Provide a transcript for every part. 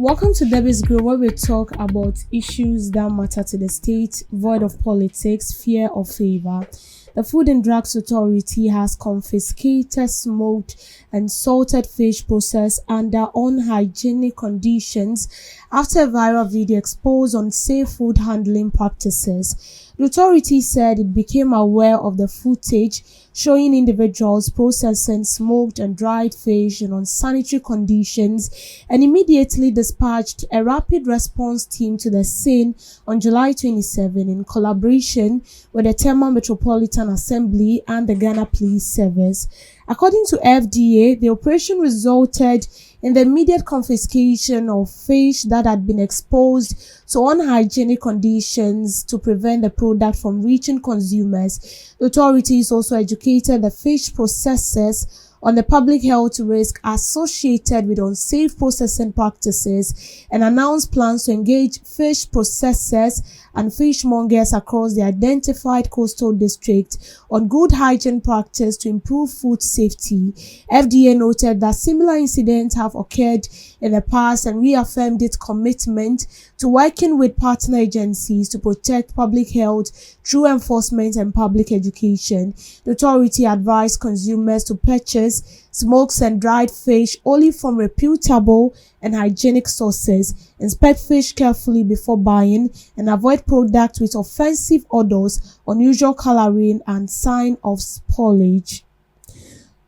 Welcome to Debbie's Grill, where we talk about issues that matter to the state, void of politics, fear or favor. The Food and Drugs Authority has confiscated smoked and salted fish processed under unhygienic conditions after a viral video exposed unsafe food handling practices. The authority said it became aware of the footage showing individuals processing smoked and dried fish in unsanitary conditions and immediately dispatched a rapid response team to the scene on July 27 in collaboration with the Tema Metropolitan Assembly and the Ghana Police Service. According to FDA, the operation resulted in the immediate confiscation of fish that had been exposed to unhygienic conditions to prevent the product from reaching consumers. The authorities also educated the fish processors on the public health risk associated with unsafe processing practices and announced plans to engage fish processors and fishmongers across the identified coastal district on good hygiene practice to improve food safety. FDA noted that similar incidents have occurred in the past and reaffirmed its commitment to working with partner agencies to protect public health through enforcement and public education. The authority advised consumers to purchase smoked and dried fish only from reputable and hygienic sources, inspect fish carefully before buying, and avoid products with offensive odors, unusual coloring, and sign of spoilage.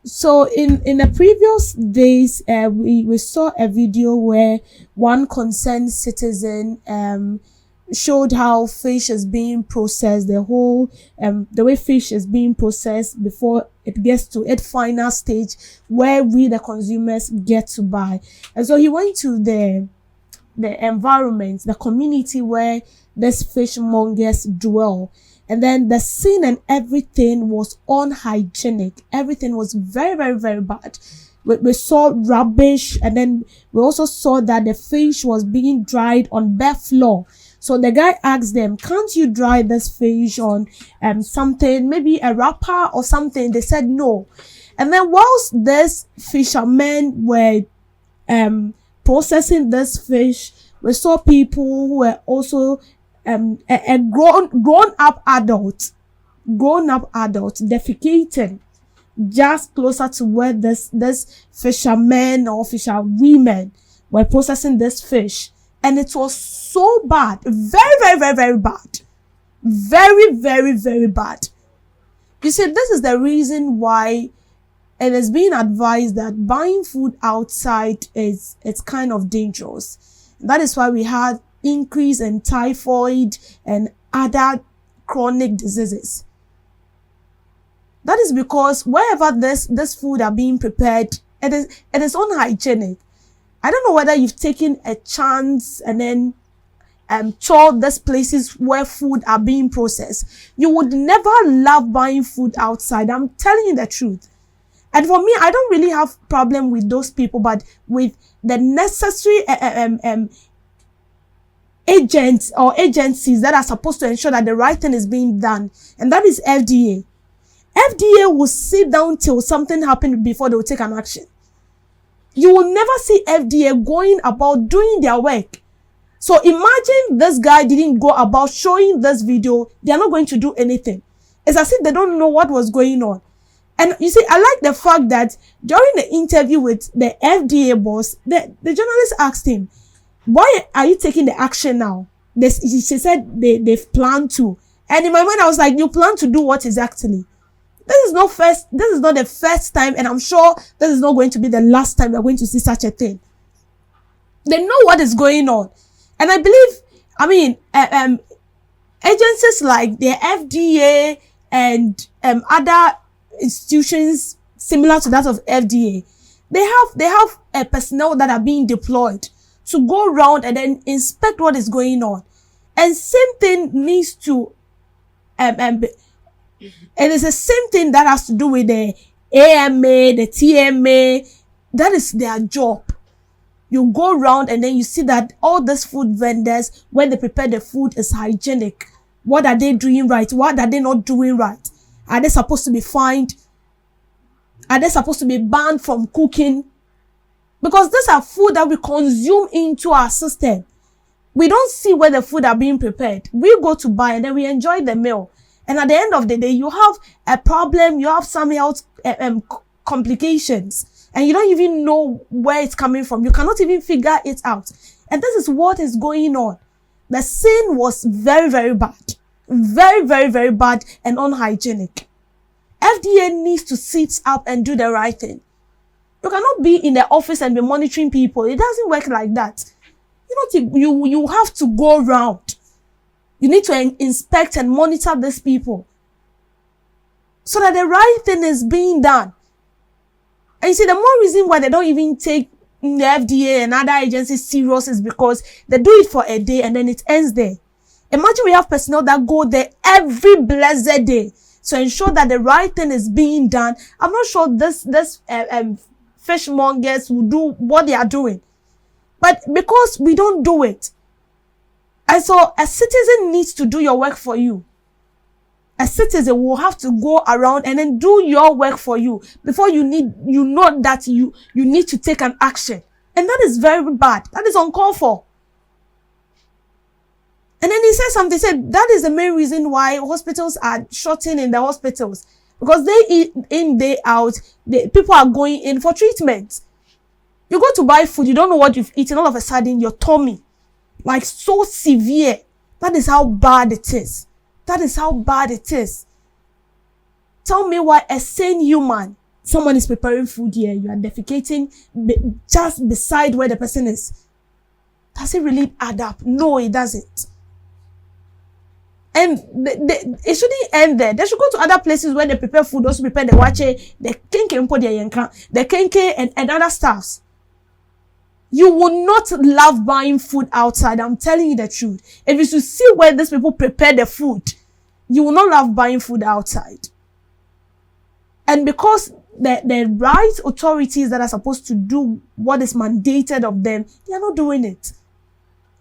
So in the previous days, we saw a video where one concerned citizen showed how fish is being processed, the way fish is being processed before it gets to its final stage where we the consumers get to buy. And so he went to the environment, the community where these fishmongers dwell. And then the scene and everything was unhygienic. Everything was very, very, very bad. We saw rubbish, and then we also saw that the fish was being dried on bare floor. So the guy asked them, can't you dry this fish on something, maybe a wrapper or something? They said no. And then whilst these fishermen were processing this fish, we saw people who were also a grown-up adult defecating just closer to where this fishermen or fisherwomen were processing this fish. And it was so bad, very, very, very, very bad. Very, very, very bad. You see, this is the reason why it is being advised that buying food outside it's kind of dangerous. That is why we had increase in typhoid and other chronic diseases. That is because wherever this food are being prepared, it is unhygienic. I don't know whether you've taken a chance and then toured these places where food are being processed. You would never love buying food outside. I'm telling you the truth. And for me, I don't really have problem with those people, but with the necessary agents or agencies that are supposed to ensure that the right thing is being done, and that is FDA. FDA will sit down till something happens before they will take an action. You will never see FDA going about doing their work. So imagine this guy didn't go about showing this video. They are not going to do anything. It's as if they don't know what was going on. And you see, I like the fact that during the interview with the FDA boss, the journalist asked him, why are you taking the action now? She said they've planned to. And in my mind, I was like, you plan to do what exactly? This is not the first time, and I'm sure this is not going to be the last time we're going to see such a thing. They know what is going on. And I believe, agencies like the FDA and other institutions similar to that of FDA, they have a personnel that are being deployed to go around and then inspect what is going on. And same thing needs to it is the same thing that has to do with the AMA, the TMA. That is their job. You go around and then you see that all these food vendors, when they prepare the food, is hygienic. What are they doing right? What are they not doing right? Are they supposed to be fined? Are they supposed to be banned from cooking? Because these are food that we consume into our system. We don't see where the food are being prepared. We go to buy and then we enjoy the meal. And at the end of the day, you have a problem, you have some health complications, and you don't even know where it's coming from. You cannot even figure it out. And this is what is going on. The sin was very, very bad. Very, very, very bad and unhygienic. FDA needs to sit up and do the right thing. You cannot be in the office and be monitoring people. It doesn't work like that. You have to go around. You need to inspect and monitor these people so that the right thing is being done. And you see, the more reason why they don't even take the FDA and other agencies serious is because they do it for a day and then it ends there. Imagine we have personnel that go there every blessed day to ensure that the right thing is being done. I'm not sure this fishmongers will do what they are doing. But because we don't do it, and so a citizen needs to do your work for you. A citizen will have to go around and then do your work for you before you know that you need to take an action. And that is very bad. That is uncalled for. And then he said something, he said that is the main reason why hospitals are shutting in the hospitals. Because they eat in, day out, people are going in for treatment. You go to buy food, you don't know what you've eaten, all of a sudden your tummy, like so severe. That is how bad it is. That is how bad it is. Tell me why a sane human, someone is preparing food here, you are defecating just beside where the person is. Does it really add up? No, it doesn't. And it shouldn't end there. They should go to other places where they prepare food, also prepare the wache, the kenke and other stuffs. You will not love buying food outside. I'm telling you the truth. If you should see where these people prepare the food, you will not love buying food outside. And because the right authorities that are supposed to do what is mandated of them, they are not doing it.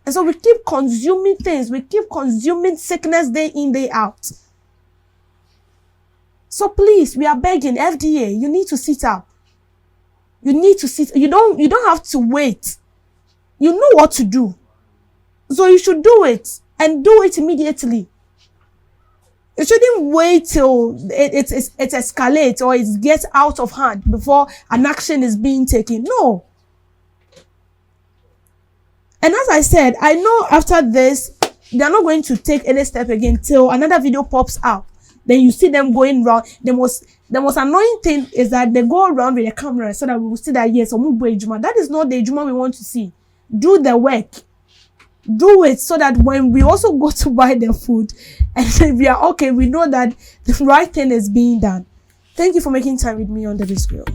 And so we keep consuming things. We keep consuming sickness day in, day out. So please, we are begging FDA, you need to sit up. You need to sit. You don't have to wait. You know what to do. So you should do it and do it immediately. You shouldn't wait till it escalates or it gets out of hand before an action is being taken. No. And as I said, I know after this, they are not going to take any step again till another video pops up. Then you see them going round. The most annoying thing is that they go around with a camera so that we will see that yes, that is not the ejuma we want to see. Do the work. Do it so that when we also go to buy the food and we are okay, we know that the right thing is being done. Thank you for making time with me on the Discord.